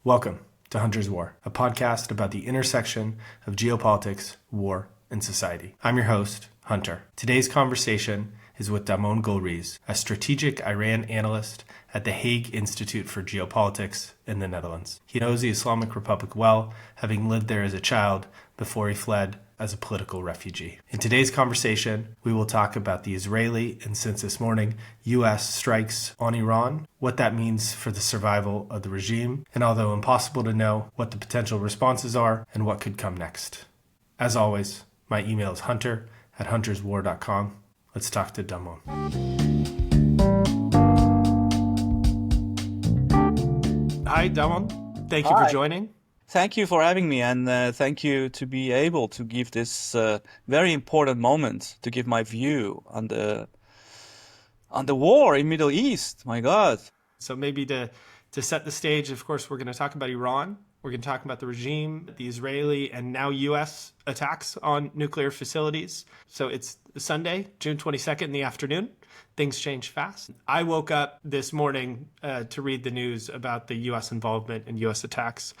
Welcome to Hunter's War, a podcast about the intersection of geopolitics, war, and society. I'm your host, Hunter. Today's conversation is with Damon Golriz, a strategic Iran analyst at the Hague Institute for Geopolitics in the Netherlands. He knows the Islamic Republic well, having lived there as a child before he fled as a political refugee. In today's conversation, we will talk about the Israeli and since this morning, U.S. strikes on Iran, what that means for the survival of the regime, and although impossible to know, what the potential responses are and what could come next. As always, my email is hunter@hunterswar.com. Let's talk to Damon. Hi, Damon. Thank you for joining. Thank you for having me, and thank you to be able to give this very important moment to give my view on the war in Middle East. My God! So maybe to set the stage, of course, we're going to talk about Iran. We're going to talk about the regime, the Israeli and now U.S. attacks on nuclear facilities. So it's Sunday, June 22nd in the afternoon. Things change fast. I woke up this morning to read the news about the U.S. involvement in U.S. attacks.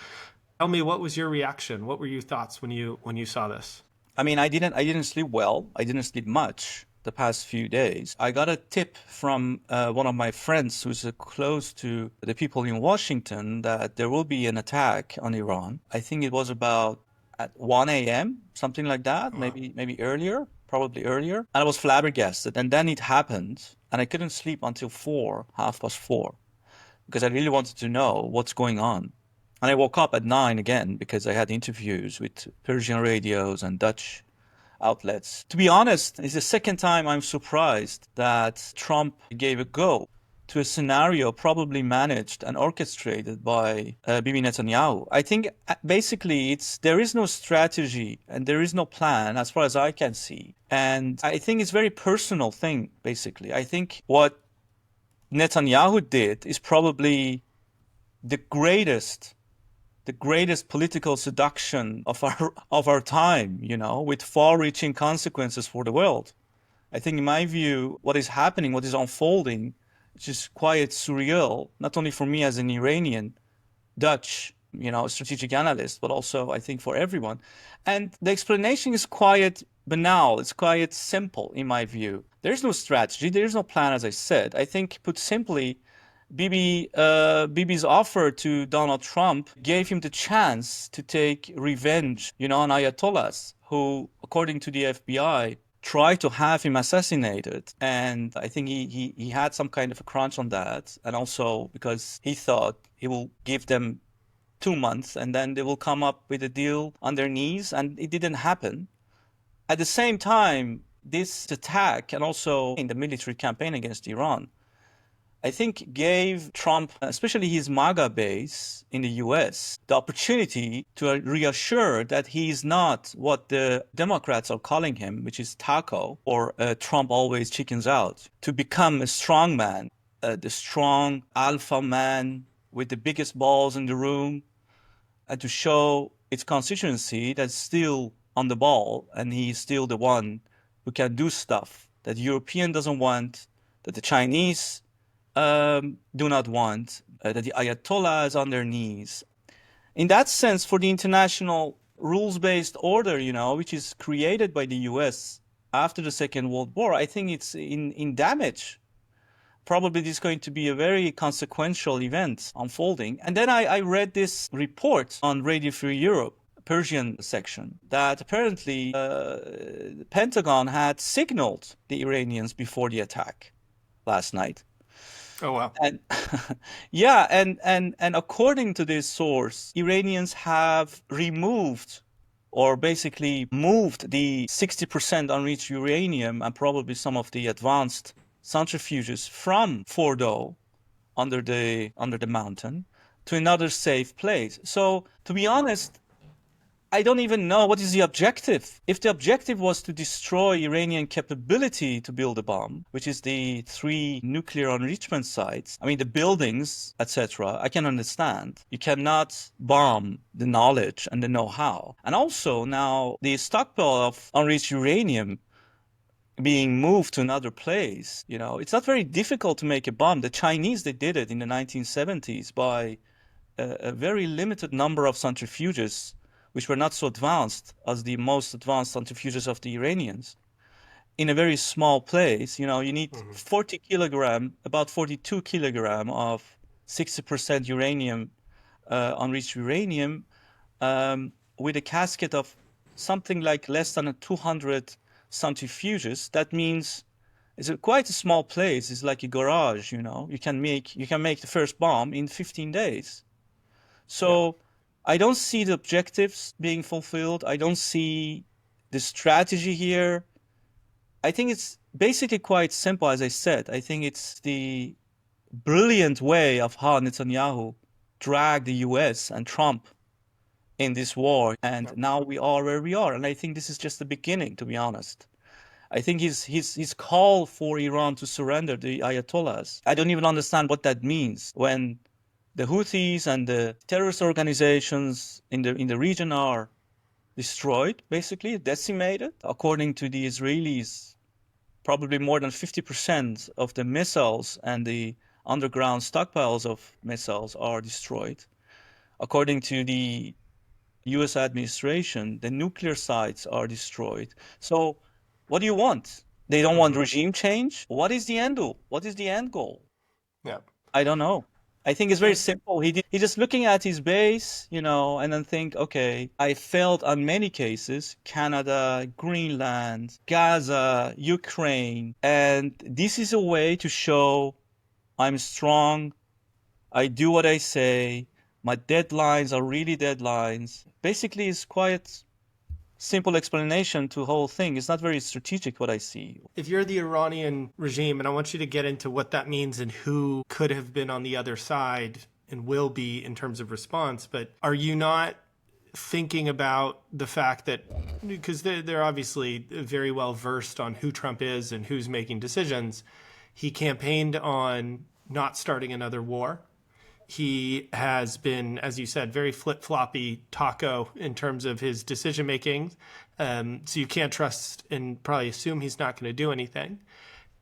Tell me, what was your reaction? What were your thoughts when you saw this? I mean, I didn't sleep well. I didn't sleep much the past few days. I got a tip from one of my friends who's close to the people in Washington that there will be an attack on Iran. I think it was about at 1 a.m., something like that, maybe earlier, probably earlier. And I was flabbergasted. And then it happened, and I couldn't sleep until 4:30, because I really wanted to know what's going on. And I woke up at 9 again because I had interviews with Persian radios and Dutch outlets. To be honest, it's the second time I'm surprised that Trump gave a go to a scenario probably managed and orchestrated by Bibi Netanyahu. I think basically there is no strategy and there is no plan as far as I can see. And I think it's a very personal thing, basically. I think what Netanyahu did is probably the greatest political seduction of our time, with far-reaching consequences for the world. I think, in my view, what is happening, what is unfolding, is just quite surreal, not only for me as an Iranian, Dutch, strategic analyst, but also, I think, for everyone. And the explanation is quite banal. It's quite simple, in my view. There's no strategy. There's no plan, as I said. I think, put simply, Bibi's offer to Donald Trump gave him the chance to take revenge, on Ayatollahs who, according to the FBI, tried to have him assassinated. And I think he had some kind of a crunch on that. And also because he thought he will give them 2 months and then they will come up with a deal on their knees. And it didn't happen. At the same time, this attack and also in the military campaign against Iran, I think gave Trump, especially his MAGA base in the US, the opportunity to reassure that he is not what the Democrats are calling him, which is taco, or Trump always chickens out, to become a strong man, the strong alpha man with the biggest balls in the room, and to show its constituency that's still on the ball, and he's still the one who can do stuff that the European doesn't want, that the Chinese do not want, that the Ayatollah is on their knees. In that sense, for the international rules-based order, which is created by the US after the Second World War, I think it's in damage. Probably this is going to be a very consequential event unfolding. And then I read this report on Radio Free Europe, Persian section, that apparently the Pentagon had signaled the Iranians before the attack last night. Oh, wow. And yeah, and according to this source, Iranians have removed or basically moved the 60% unreached uranium and probably some of the advanced centrifuges from Fordow under the mountain to another safe place. So to be honest, I don't even know what is the objective. If the objective was to destroy Iranian capability to build a bomb, which is the 3 nuclear enrichment sites, I mean the buildings, etc., I can understand. You cannot bomb the knowledge and the know-how. And also now the stockpile of enriched uranium being moved to another place, it's not very difficult to make a bomb. The Chinese, they did it in the 1970s by a very limited number of centrifuges, which were not so advanced as the most advanced centrifuges of the Iranians, in a very small place. You need 40 kilogram, about 42 kilogram of 60% uranium, enriched uranium, with a casket of something like less than 200 centrifuges. That means it's quite a small place. It's like a garage. You can make the first bomb in 15 days. So I don't see the objectives being fulfilled. I don't see the strategy here. I think it's basically quite simple, as I said. I think it's the brilliant way of how Netanyahu dragged the US and Trump in this war. And now we are where we are. And I think this is just the beginning, to be honest. I think his call for Iran to surrender the Ayatollahs, I don't even understand what that means when the Houthis and the terrorist organizations in the region are destroyed, basically decimated. According to the Israelis, probably more than 50% of the missiles and the underground stockpiles of missiles are destroyed. According to the US administration, the nuclear sites are destroyed. So what do you want? They don't want regime change? What is the end goal? What is the end goal? Yeah. I don't know. I think it's very simple. He's just looking at his base, and then think, okay, I failed on many cases, Canada, Greenland, Gaza, Ukraine. And this is a way to show I'm strong. I do what I say. My deadlines are really deadlines. Basically, it's quite simple explanation to the whole thing. It's not very strategic what I see. If you're the Iranian regime, and I want you to get into what that means and who could have been on the other side and will be in terms of response, but are you not thinking about the fact that, because they're obviously very well versed on who Trump is and who's making decisions, he campaigned on not starting another war. He has been, as you said, very flip-floppy taco in terms of his decision-making. So you can't trust and probably assume he's not going to do anything.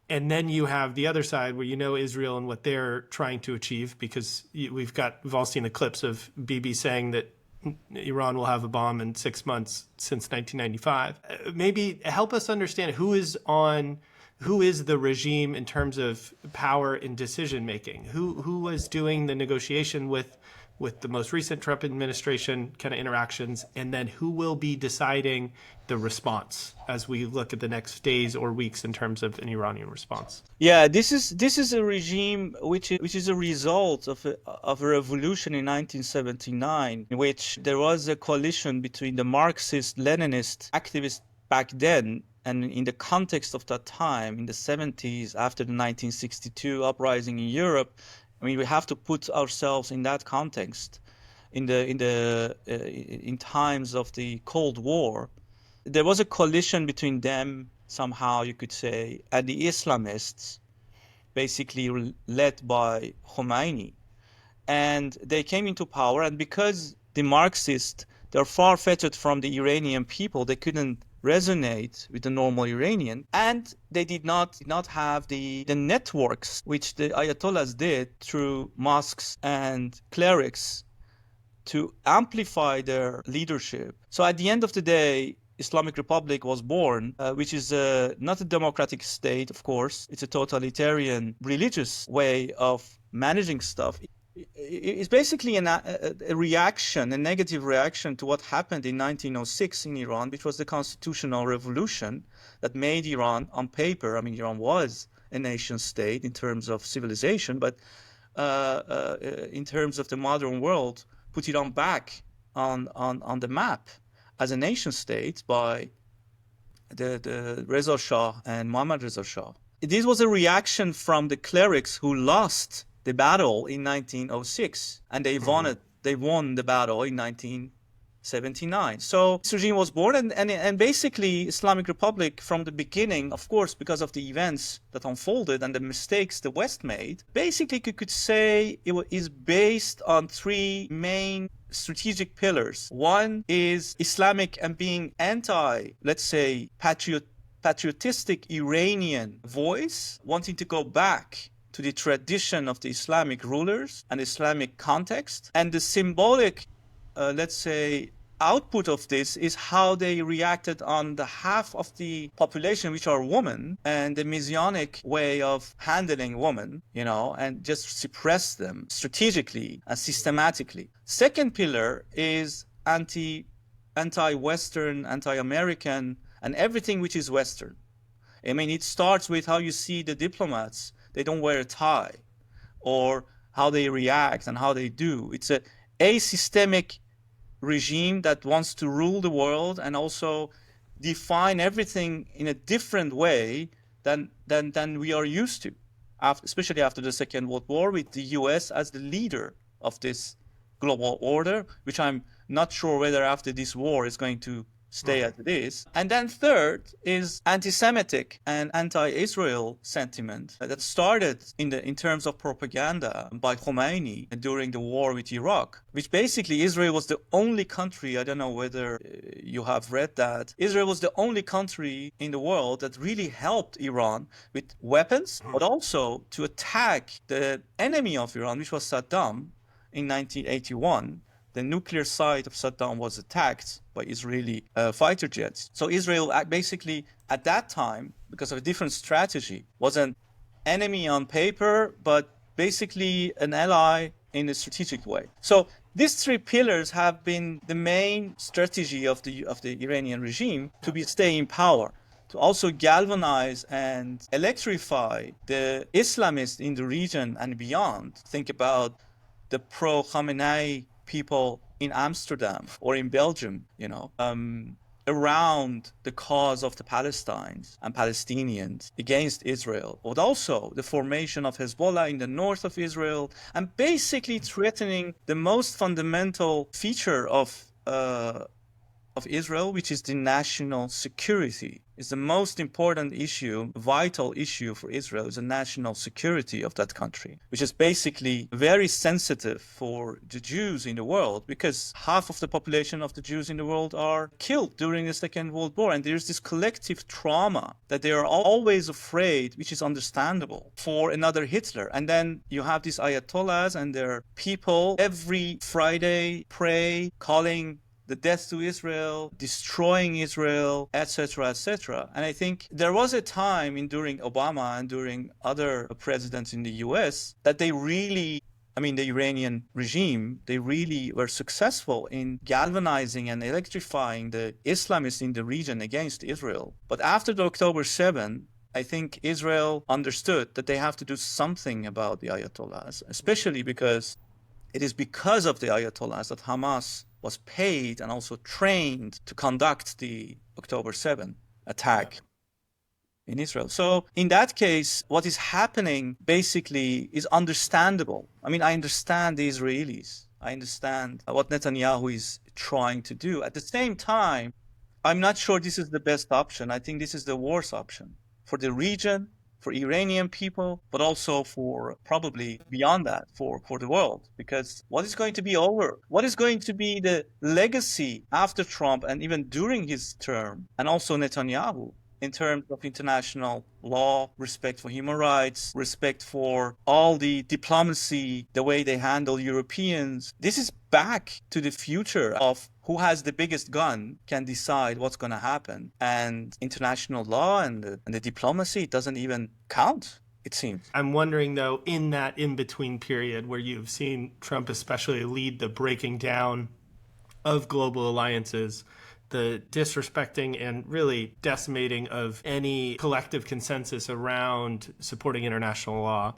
And then you have the other side where Israel and what they're trying to achieve, because we've all seen the clips of Bibi saying that Iran will have a bomb in 6 months since 1995. Maybe help us understand who is the regime in terms of power in decision making? Who was doing the negotiation with the most recent Trump administration kind of interactions, and then who will be deciding the response as we look at the next days or weeks in terms of an Iranian response? Yeah, this is a regime which is a result of a revolution in 1979, in which there was a coalition between the Marxist Leninist activists back then. And in the context of that time, in the 70s, after the 1962 uprising in Europe, we have to put ourselves in that context. In times of the Cold War, there was a coalition between them, somehow you could say, and the Islamists, basically led by Khomeini. And they came into power, and because the Marxists, they're far-fetched from the Iranian people, they couldn't resonate with the normal Iranian, and they did not have the networks which the Ayatollahs did through mosques and clerics to amplify their leadership. So at the end of the day, Islamic Republic was born, which is not a democratic state, of course. It's a totalitarian religious way of managing stuff. It's basically a reaction, a negative reaction to what happened in 1906 in Iran, which was the constitutional revolution that made Iran, on paper, Iran was a nation state in terms of civilization, but in terms of the modern world, put Iran back on the map as a nation state by the Reza Shah and Mohammad Reza Shah. This was a reaction from the clerics who lost the battle in 1906, and they won the battle in 1979. So this regime was born, and basically Islamic Republic from the beginning, of course, because of the events that unfolded and the mistakes the West made, basically you could say it is based on three main strategic pillars. One is Islamic and being anti, let's say, patriotistic Iranian voice, wanting to go back to the tradition of the Islamic rulers and Islamic context. And the symbolic, let's say, output of this is how they reacted on the half of the population, which are women, and the messianic way of handling women, and just suppress them strategically and systematically. Second pillar is anti-Western, anti-American, and everything which is Western. I mean, it starts with how you see the diplomats. They don't wear a tie, or how they react and how they do. It's a asystemic regime that wants to rule the world and also define everything in a different way than we are used to, especially after the Second World War, with the US as the leader of this global order, which I'm not sure whether after this war is going to stay as it is. And then third is anti-Semitic and anti-Israel sentiment that started in terms of propaganda by Khomeini during the war with Iraq, which basically Israel was the only country, I don't know whether you have read that, Israel was the only country in the world that really helped Iran with weapons, but also to attack the enemy of Iran, which was Saddam in 1981. The nuclear site of Saddam was attacked by Israeli fighter jets. So Israel basically at that time, because of a different strategy, was an enemy on paper, but basically an ally in a strategic way. So these three pillars have been the main strategy of the Iranian regime to stay in power, to also galvanize and electrify the Islamists in the region and beyond. Think about the pro-Khamenei people in Amsterdam or in Belgium, around the cause of the Palestinians and Palestinians against Israel, but also the formation of Hezbollah in the north of Israel, and basically threatening the most fundamental feature of Israel, which is the national security. It's the most important issue, vital issue for Israel, is the national security of that country, which is basically very sensitive for the Jews in the world, because half of the population of the Jews in the world are killed during the Second World War. And there's this collective trauma that they are always afraid, which is understandable, for another Hitler. And then you have these Ayatollahs and their people every Friday pray, calling the death to Israel, destroying Israel, etc., etc. And I think there was a time during Obama and during other presidents in the US that they really, the Iranian regime, they really were successful in galvanizing and electrifying the Islamists in the region against Israel. But after the October 7, I think Israel understood that they have to do something about the Ayatollahs, especially because it is because of the Ayatollahs that Hamas was paid and also trained to conduct the October 7 attack in Israel. So in that case, what is happening basically is understandable. I understand the Israelis. I understand what Netanyahu is trying to do. At the same time, I'm not sure this is the best option. I think this is the worst option for the region, for Iranian people, but also for probably beyond that, for the world. Because what is going to be over? What is going to be the legacy after Trump and even during his term, and also Netanyahu, in terms of international law, respect for human rights, respect for all the diplomacy, the way they handle Europeans? This is back to the future of who has the biggest gun can decide what's going to happen. And international law and the diplomacy, it doesn't even count, it seems. I'm wondering, though, in that in-between period where you've seen Trump especially lead the breaking down of global alliances, the disrespecting and really decimating of any collective consensus around supporting international law.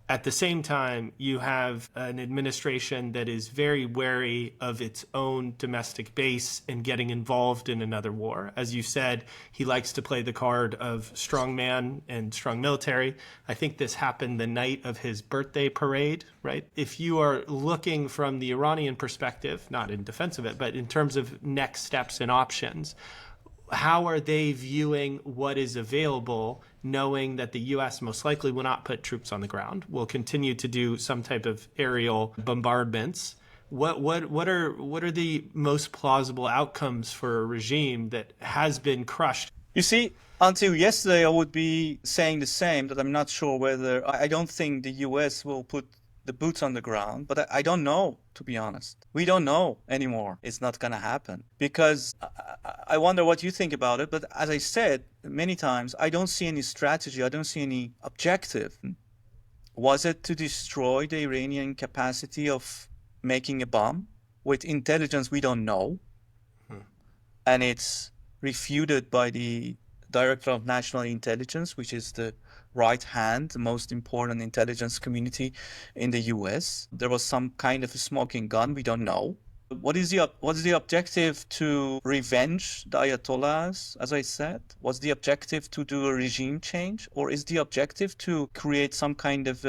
At the same time, you have an administration that is very wary of its own domestic base and getting involved in another war. As you said, he likes to play the card of strong man and strong military. I think this happened the night of his birthday parade, right? If you are looking from the Iranian perspective, not in defense of it, but in terms of next steps and options, how are they viewing what is available, knowing that the U.S. most likely will not put troops on the ground, will continue to do some type of aerial bombardments? What are the most plausible outcomes for a regime that has been crushed You see, until yesterday, I would be saying the same, that I'm not sure whether, I don't think the US will put the boots on the ground, but I don't know, to be honest. We don't know anymore. It's not going to happen because I wonder what you think about it. But as I said many times, I don't see any strategy. I don't see any objective. Was it to destroy the Iranian capacity of making a bomb with intelligence we don't know? And it's refuted by the Director of National Intelligence, which is the right hand, the most important intelligence community in the US. There was some kind of a smoking gun, we don't know. What is the objective? To revenge the Ayatollahs, as I said? Was the objective to do a regime change? Or is the objective to create some kind of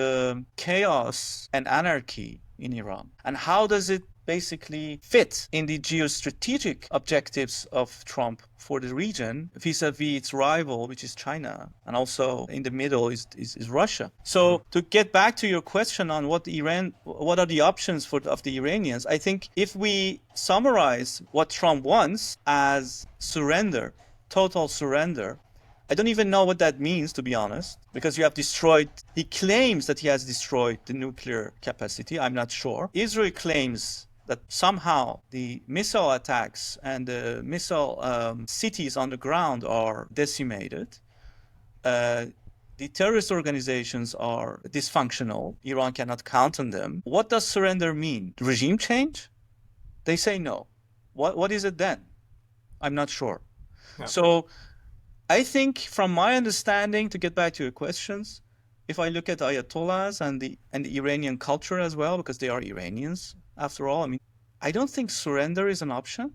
chaos and anarchy in Iran? And how does it basically fit in the geostrategic objectives of Trump for the region vis-a-vis its rival, which is China, and also in the middle is Russia. So to get back to your question on what are the options of the Iranians, I think if we summarize what Trump wants as surrender, total surrender, I don't even know what that means, to be honest, because he claims that he has destroyed the nuclear capacity. I'm not sure. Israel claims that somehow the missile attacks and the missile cities on the ground are decimated. The terrorist organizations are dysfunctional. Iran cannot count on them. What does surrender mean? Regime change? They say no. What is it then? I'm not sure. Yeah. So I think from my understanding, to get back to your questions, if I look at Ayatollahs and the Iranian culture as well, because they are Iranians, after all, I mean, I don't think surrender is an option,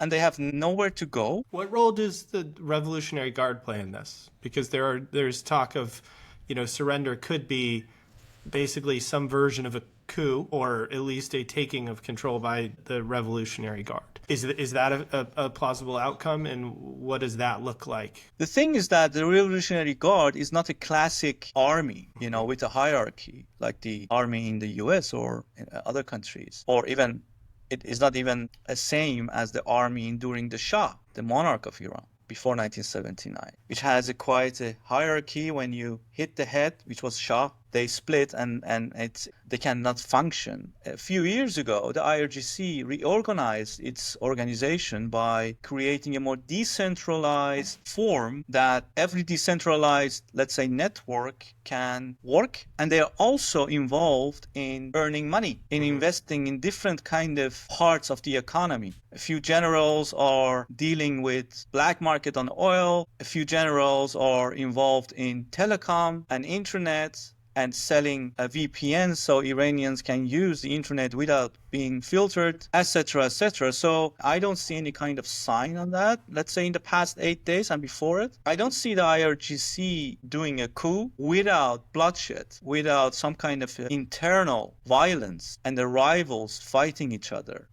and they have nowhere to go. What role does the Revolutionary Guard play in this? Because there's talk of, surrender could be basically some version of a coup, or at least a taking of control by the Revolutionary Guard. Is that a plausible outcome, and what does that look like? The thing is that the Revolutionary Guard is not a classic army, with a hierarchy like the army in the US or in other countries, or even it is not even the same as the army during the Shah, the monarch of Iran, before 1979, which has quite a hierarchy. When you hit the head, which was Shah, they split and they cannot function. A few years ago, the IRGC reorganized its organization by creating a more decentralized form that every decentralized, let's say, network can work. And they are also involved in earning money, in investing in different kind of parts of the economy. A few generals are dealing with black market on oil. A few generals are involved in telecom and internet, and selling a VPN so Iranians can use the internet without being filtered, etc., etc. So I don't see any kind of sign on that. Let's say in the past 8 days and before it, I don't see the IRGC doing a coup without bloodshed, without some kind of internal violence and the rivals fighting each other,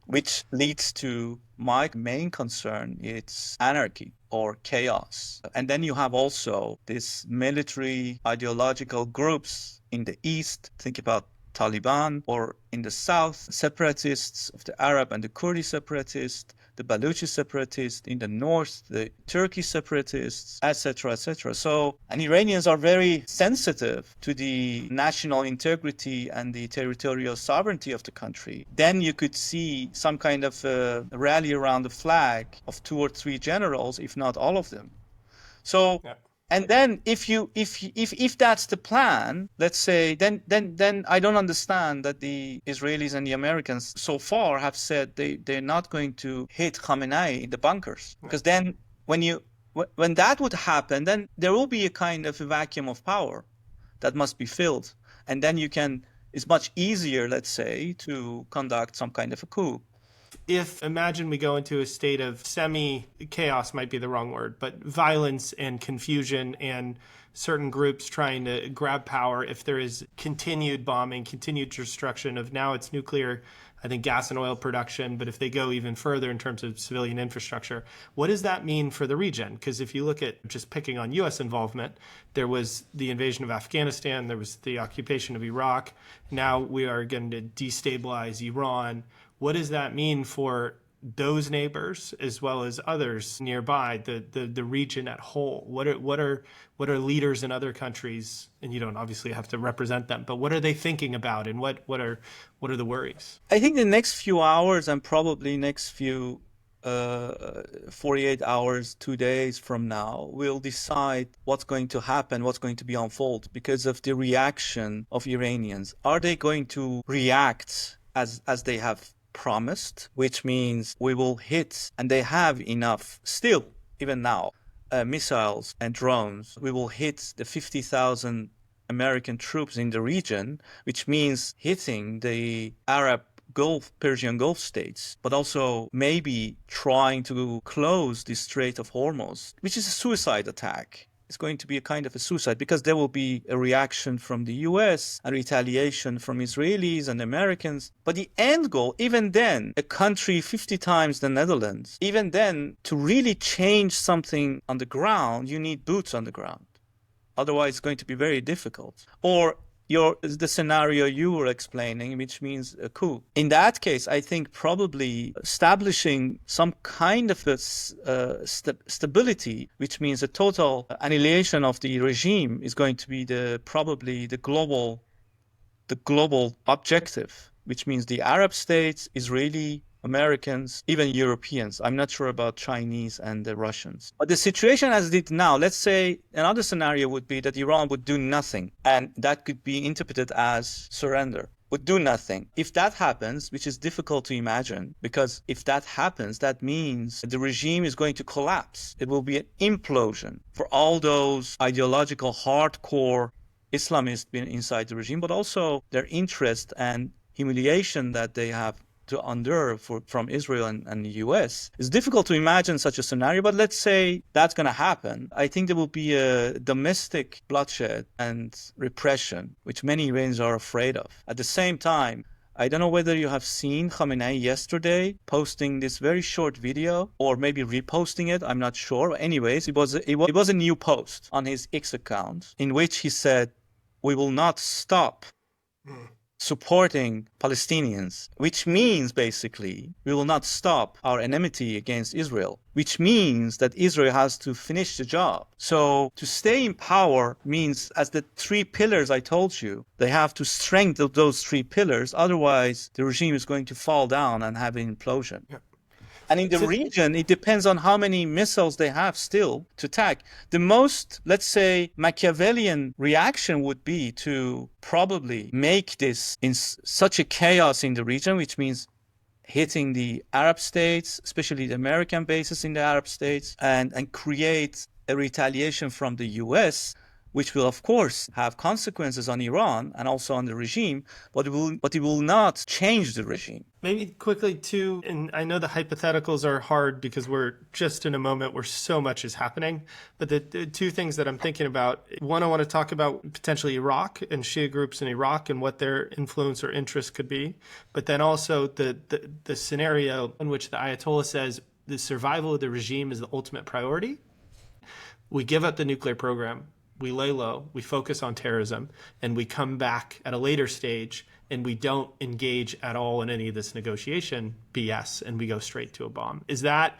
which leads to my main concern. It's anarchy or chaos. And then you have also these military ideological groups in the east, think about Taliban, or in the south, separatists of the Arab and the Kurdi separatists, the Baluchi separatists, in the north, the Turkish separatists, etc., etc. So, and Iranians are very sensitive to the national integrity and the territorial sovereignty of the country. Then you could see some kind of rally around the flag of 2 or 3 generals, if not all of them. So. Yeah. And then if that's the plan, let's say, then I don't understand that the Israelis and the Americans so far have said they're not going to hit Khamenei in the bunkers. Because then when that would happen, then there will be a kind of a vacuum of power that must be filled. And then it's much easier, let's say, to conduct some kind of a coup. If, imagine we go into a state of chaos might be the wrong word, but violence and confusion and certain groups trying to grab power, if there is continued bombing, continued destruction of, now it's nuclear, I think gas and oil production, but if they go even further in terms of civilian infrastructure, what does that mean for the region? Because if you look at just picking on U.S. involvement, there was the invasion of Afghanistan, there was the occupation of Iraq, now we are going to destabilize Iran. What does that mean for those neighbors as well as others nearby, the region at whole? What are leaders in other countries, and you don't obviously have to represent them, but what are they thinking about, and what are the worries? I think the next few hours and probably next few 48 hours, 2 days from now, we'll decide what's going to happen, what's going to be unfold because of the reaction of Iranians. Are they going to react as they have promised, which means we will hit, and they have enough still, even now, missiles and drones. We will hit the 50,000 American troops in the region, which means hitting the Persian Gulf states, but also maybe trying to close the Strait of Hormuz, which is a suicide attack. It's going to be a kind of a suicide because there will be a reaction from the US and retaliation from Israelis and Americans. But the end goal, even then, a country 50 times the Netherlands, even then, to really change something on the ground, you need boots on the ground. Otherwise, it's going to be very difficult. Or the scenario you were explaining, which means a coup. In that case, I think probably establishing some kind of a stability, which means a total annihilation of the regime, is going to be probably the global objective, which means the Arab states, Israeli, Americans, even Europeans. I'm not sure about Chinese and the Russians. But the situation as it is now, let's say another scenario would be that Iran would do nothing, and that could be interpreted as surrender, would do nothing. If that happens, which is difficult to imagine, because if that happens, that means the regime is going to collapse. It will be an implosion for all those ideological hardcore Islamists being inside the regime, but also their interest and humiliation that they have to endure from Israel and the US. It's difficult to imagine such a scenario, but let's say that's going to happen. I think there will be a domestic bloodshed and repression, which many Iranians are afraid of. At the same time, I don't know whether you have seen Khamenei yesterday posting this very short video, or maybe reposting it, I'm not sure. Anyways, it was a new post on his X account in which he said, "We will not stop supporting Palestinians," which means basically we will not stop our enmity against Israel, which means that Israel has to finish the job. So to stay in power means, as the 3 pillars I told you, they have to strengthen those 3 pillars. Otherwise, the regime is going to fall down and have an implosion. Yeah. And in the region, it depends on how many missiles they have still to attack. The most, let's say, Machiavellian reaction would be to probably make this in such a chaos in the region, which means hitting the Arab states, especially the American bases in the Arab states, and create a retaliation from the US, which will, of course, have consequences on Iran and also on the regime, but it will not change the regime. Maybe quickly, too, and I know the hypotheticals are hard because we're just in a moment where so much is happening, but the 2 things that I'm thinking about, one, I want to talk about potentially Iraq and Shia groups in Iraq and what their influence or interest could be, but then also the scenario in which the Ayatollah says the survival of the regime is the ultimate priority. We give up the nuclear program, we lay low, we focus on terrorism, and we come back at a later stage and we don't engage at all in any of this negotiation BS and we go straight to a bomb. Is that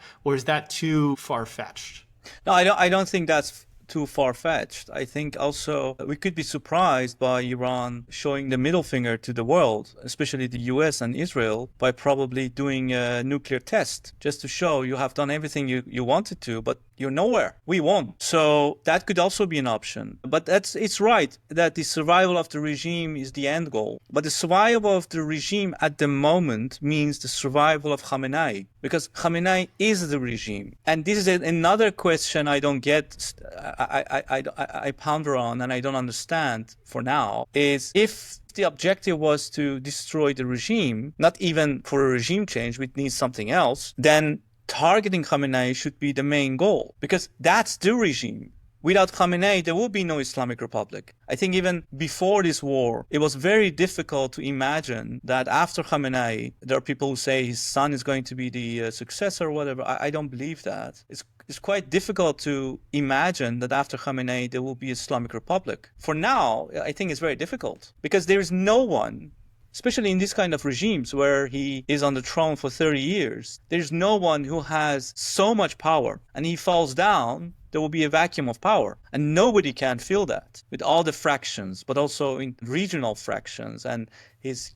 too far-fetched? No, I don't think that's too far-fetched. I think also we could be surprised by Iran showing the middle finger to the world, especially the US and Israel, by probably doing a nuclear test, just to show you have done everything you wanted to, but you're nowhere. We won't. So that could also be an option. But it's right that the survival of the regime is the end goal. But the survival of the regime at the moment means the survival of Khamenei, because Khamenei is the regime. And this is another question I don't get, I ponder on and I don't understand for now, is if the objective was to destroy the regime, not even for a regime change, which needs something else, then targeting Khamenei should be the main goal, because that's the regime. Without Khamenei, there will be no Islamic Republic. I think even before this war, it was very difficult to imagine that after Khamenei, there are people who say his son is going to be the successor or whatever. I don't believe that. It's quite difficult to imagine that after Khamenei, there will be Islamic Republic. For now, I think it's very difficult because there is no one especially in this kind of regimes where he is on the throne for 30 years. There's no one who has so much power, and he falls down, there will be a vacuum of power, and nobody can fill that with all the fractions, but also in regional fractions, and his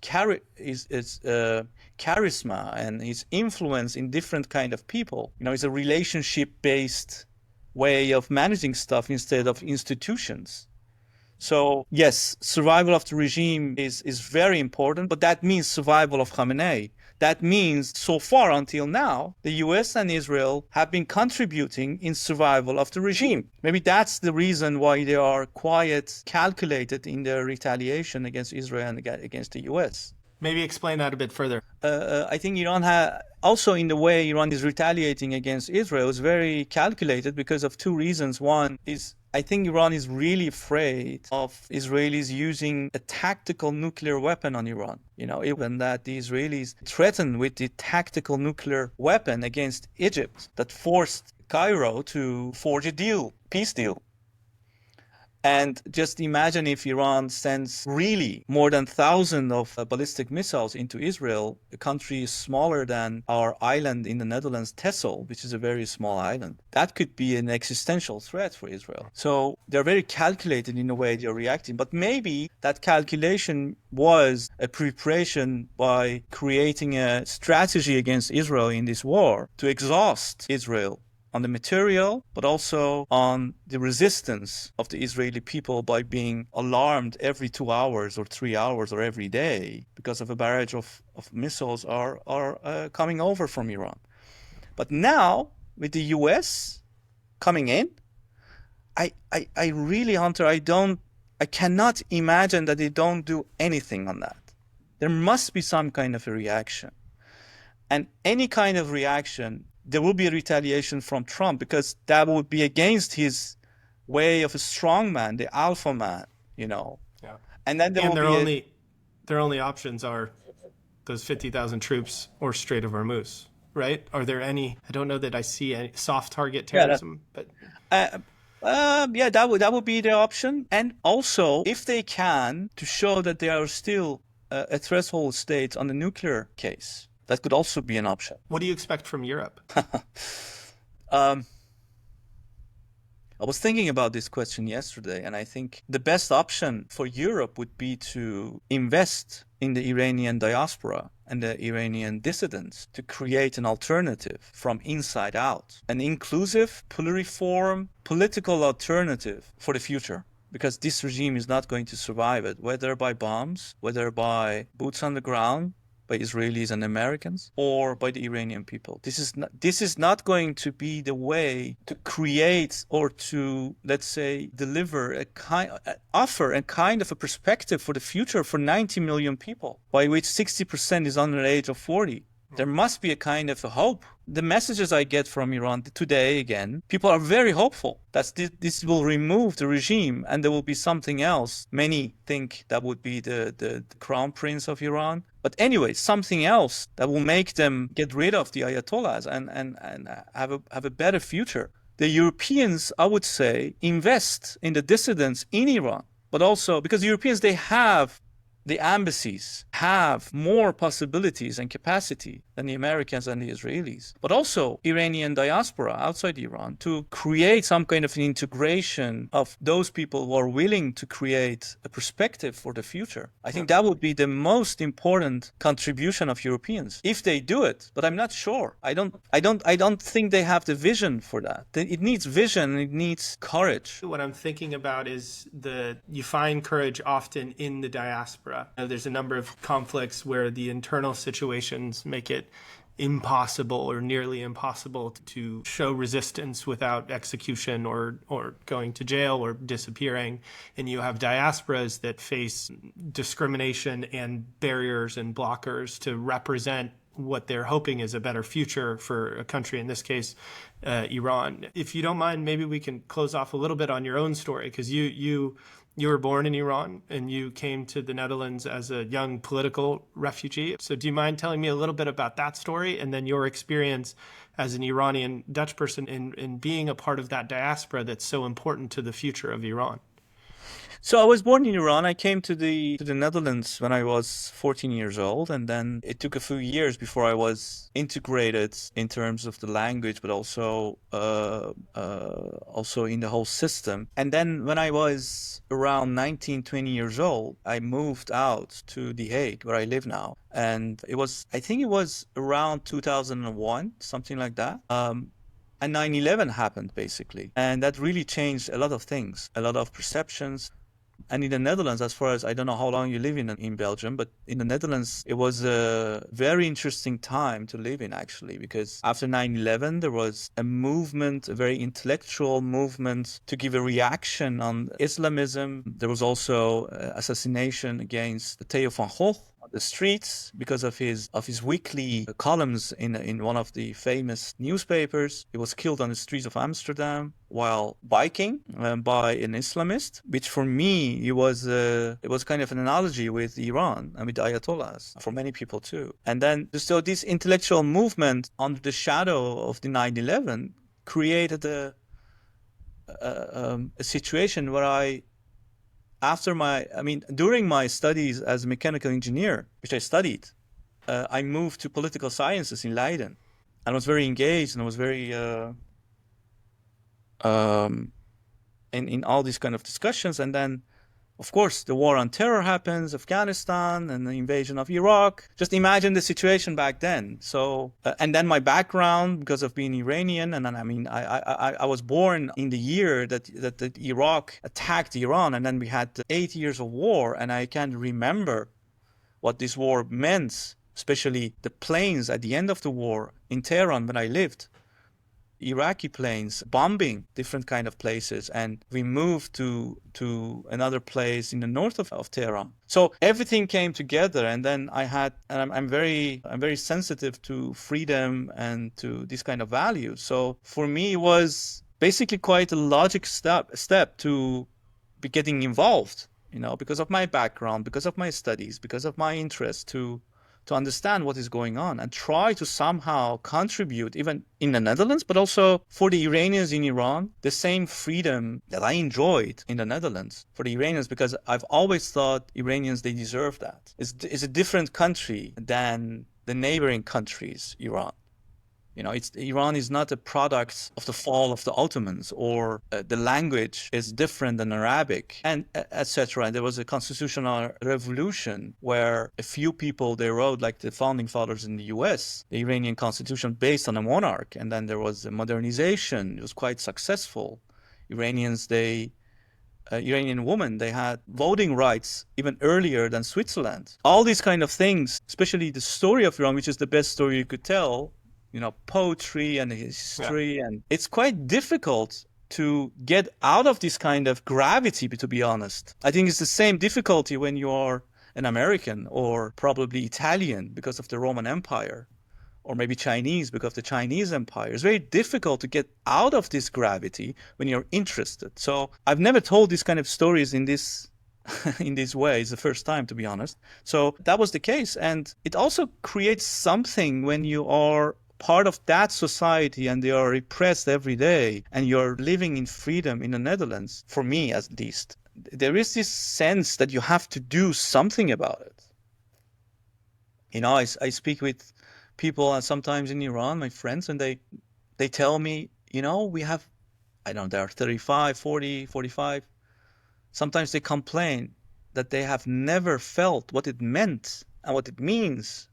charisma and his influence in different kind of people. It's a relationship-based way of managing stuff instead of institutions. So yes, survival of the regime is very important, but that means survival of Khamenei. That means so far until now, the US and Israel have been contributing in survival of the regime. Maybe that's the reason why they are quite calculated in their retaliation against Israel and against the US. Maybe explain that a bit further. I think Iran also in the way Iran is retaliating against Israel is very calculated because of two reasons. One is I think Iran is really afraid of Israelis using a tactical nuclear weapon on Iran. Even that the Israelis threatened with the tactical nuclear weapon against Egypt that forced Cairo to forge a peace deal. And just imagine if Iran sends really more than 1,000 of ballistic missiles into Israel, a country smaller than our island in the Netherlands, Texel, which is a very small island. That could be an existential threat for Israel. So they're very calculated in the way they're reacting. But maybe that calculation was a preparation by creating a strategy against Israel in this war to exhaust Israel on the material, but also on the resistance of the Israeli people by being alarmed every 2 hours or 3 hours or every day because of a barrage of missiles are coming over from Iran. But now, with the US coming in, I really, Hunter, I cannot imagine that they don't do anything on that. There must be some kind of a reaction. And any kind of reaction, there will be a retaliation from Trump because that would be against his way of a strong man, the alpha man, Yeah. And then their only options are those 50,000 troops or Strait of Hormuz, right? Are there any? I don't know that I see any soft target terrorism, but that would be the option. And also, if they can, to show that they are still a threshold state on the nuclear case. That could also be an option. What do you expect from Europe? I was thinking about this question yesterday, and I think the best option for Europe would be to invest in the Iranian diaspora and the Iranian dissidents to create an alternative from inside out, an inclusive, pluriform, political alternative for the future. Because this regime is not going to survive it, whether by bombs, whether by boots on the ground, by Israelis and Americans, or by the Iranian people. This is not going to be the way to create or to, let's say, deliver offer a kind of a perspective for the future for 90 million people, by which 60% is under the age of 40. There must be a kind of a hope. The messages I get from Iran today, again, people are very hopeful that this will remove the regime and there will be something else. Many think that would be the crown prince of Iran. But anyway, something else that will make them get rid of the Ayatollahs and have a better future. The Europeans, I would say, invest in the dissidents in Iran, but also because the Europeans, the embassies have more possibilities and capacity than the Americans and the Israelis, but also Iranian diaspora outside Iran to create some kind of an integration of those people who are willing to create a perspective for the future. I think that would be the most important contribution of Europeans if they do it, but I'm not sure. I don't think they have the vision for that. It needs vision, it needs courage. What I'm thinking about is you find courage often in the diaspora. There's a number of conflicts where the internal situations make it impossible or nearly impossible to show resistance without execution or going to jail or disappearing. And you have diasporas that face discrimination and barriers and blockers to represent what they're hoping is a better future for a country, in this case, Iran. If you don't mind, maybe we can close off a little bit on your own story, because you were born in Iran and you came to the Netherlands as a young political refugee. So do you mind telling me a little bit about that story and then your experience as an Iranian Dutch person in being a part of that diaspora that's so important to the future of Iran? So I was born in Iran. I came to the Netherlands when I was 14 years old, and then it took a few years before I was integrated in terms of the language, but also in the whole system. And then when I was around 19, 20 years old, I moved out to The Hague, where I live now. And I think it was around 2001, something like that. And 9/11 happened basically. And that really changed a lot of things, a lot of perceptions. And in the Netherlands, as far as I don't know how long you live in Belgium, but in the Netherlands, it was a very interesting time to live in, actually, because after 9/11, there was a movement, a very intellectual movement to give a reaction on Islamism. There was also assassination against Theo van Gogh on the streets because of his weekly columns in one of the famous newspapers. He was killed on the streets of Amsterdam while biking by an Islamist, which for me it was kind of an analogy with Iran and with the Ayatollahs for many people too. And then so this intellectual movement under the shadow of the 9/11 created a situation where during my studies as a mechanical engineer, which I studied, I moved to political sciences in Leiden, and was very engaged, and was very in all these kind of discussions. And then, of course, the war on terror happens, Afghanistan, and the invasion of Iraq. Just imagine the situation back then. So, and then my background, because of being Iranian, and then, I was born in the year that Iraq attacked Iran, and then we had 8 years of war, and I can remember what this war meant, especially the planes at the end of the war in Tehran when I lived. Iraqi planes bombing different kind of places, and we moved to another place in the north of Tehran. So everything came together, and then I'm very sensitive to freedom and to this kind of values. So for me, it was basically quite a logic step to be getting involved, because of my background, because of my studies, because of my interest to understand what is going on and try to somehow contribute, even in the Netherlands, but also for the Iranians in Iran, the same freedom that I enjoyed in the Netherlands for the Iranians, because I've always thought Iranians, they deserve that. It's a different country than the neighboring countries, Iran. Iran is not a product of the fall of the Ottomans, or the language is different than Arabic, and etc. And there was a constitutional revolution where a few people, they wrote, like the founding fathers in the US, the Iranian constitution based on a monarch. And then there was a modernization. It was quite successful. Iranian women, they had voting rights even earlier than Switzerland. All these kind of things, especially the story of Iran, which is the best story you could tell, poetry and history. Yeah. And it's quite difficult to get out of this kind of gravity, to be honest. I think it's the same difficulty when you are an American, or probably Italian because of the Roman Empire, or maybe Chinese because of the Chinese Empire. It's very difficult to get out of this gravity when you're interested. So I've never told these kind of stories in this way. It's the first time, to be honest. So that was the case. And it also creates something when you are part of that society and they are repressed every day, and you're living in freedom in the Netherlands. For me, at least, there is this sense that you have to do something about it. I speak with people, and sometimes in Iran, my friends, and they tell me, we have, I don't know, they are 35, 40, 45. Sometimes they complain that they have never felt what it meant and what it means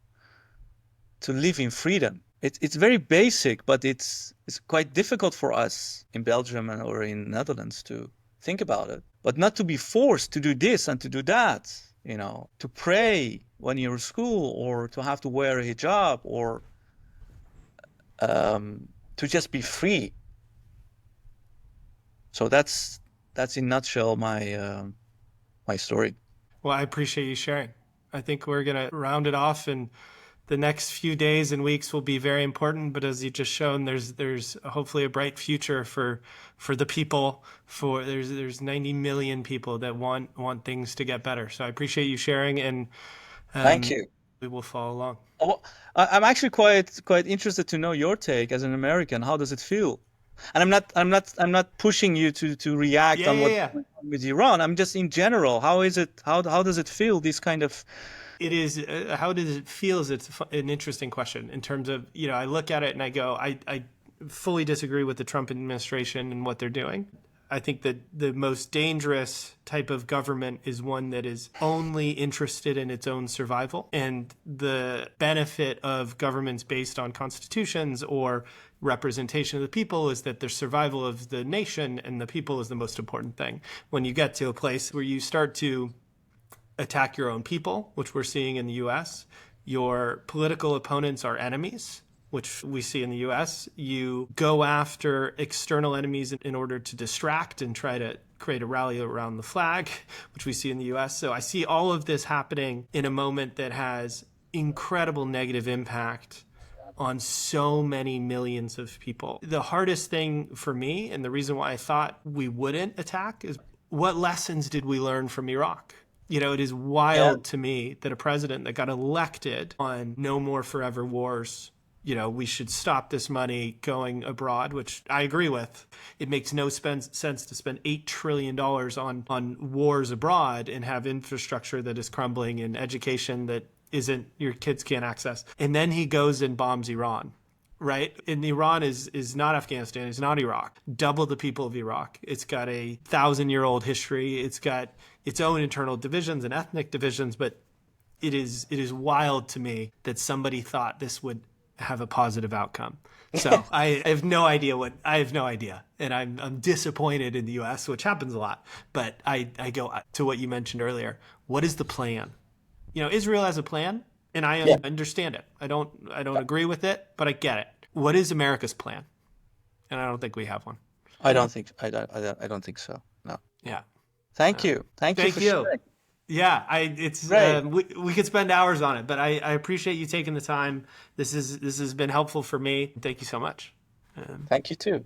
to live in freedom. It's very basic, but it's quite difficult for us in Belgium or in Netherlands to think about it. But not to be forced to do this and to do that, to pray when you're at school, or to have to wear a hijab, or to just be free. So that's in a nutshell my story. Well, I appreciate you sharing. I think we're going to round it off, and the next few days and weeks will be very important. But as you just shown, there's hopefully a bright future for the people. There's 90 million people that want things to get better. So I appreciate you sharing, and thank you. We will follow along. Oh, I'm actually quite interested to know your take as an American. How does it feel? And I'm not pushing you to react on what's going on with Iran. I'm just in general. How is it? How does it feel? This kind of. It is. How does it feel? It's an interesting question in terms of, I look at it and I go, I fully disagree with the Trump administration and what they're doing. I think that the most dangerous type of government is one that is only interested in its own survival. And the benefit of governments based on constitutions or representation of the people is that the survival of the nation and the people is the most important thing. When you get to a place where you start to attack your own people, which we're seeing in the US, your political opponents are enemies, which we see in the US. You go after external enemies in order to distract and try to create a rally around the flag, which we see in the US. So I see all of this happening in a moment that has incredible negative impact on so many millions of people. The hardest thing for me, and the reason why I thought we wouldn't attack, is what lessons did we learn from Iraq? It is wild to me that a president that got elected on no more forever wars, we should stop this money going abroad, which I agree with. It makes no sense to spend $8 trillion on wars abroad and have infrastructure that is crumbling and education that your kids can't access. And then he goes and bombs Iran, right? And Iran is not Afghanistan, it's not Iraq. Double the people of Iraq. It's got a 1,000-year-old history. It's got its own internal divisions and ethnic divisions, but it is wild to me that somebody thought this would have a positive outcome. So I have no idea. And I'm disappointed in the US, which happens a lot. But I go to what you mentioned earlier. What is the plan? Israel has a plan, and I understand it. I don't agree with it, but I get it. What is America's plan? And I don't think we have one. I don't think so. No. Yeah. Thank you. Thank you for sharing. Yeah, we could spend hours on it, but I appreciate you taking the time. This has been helpful for me. Thank you so much. Thank you too.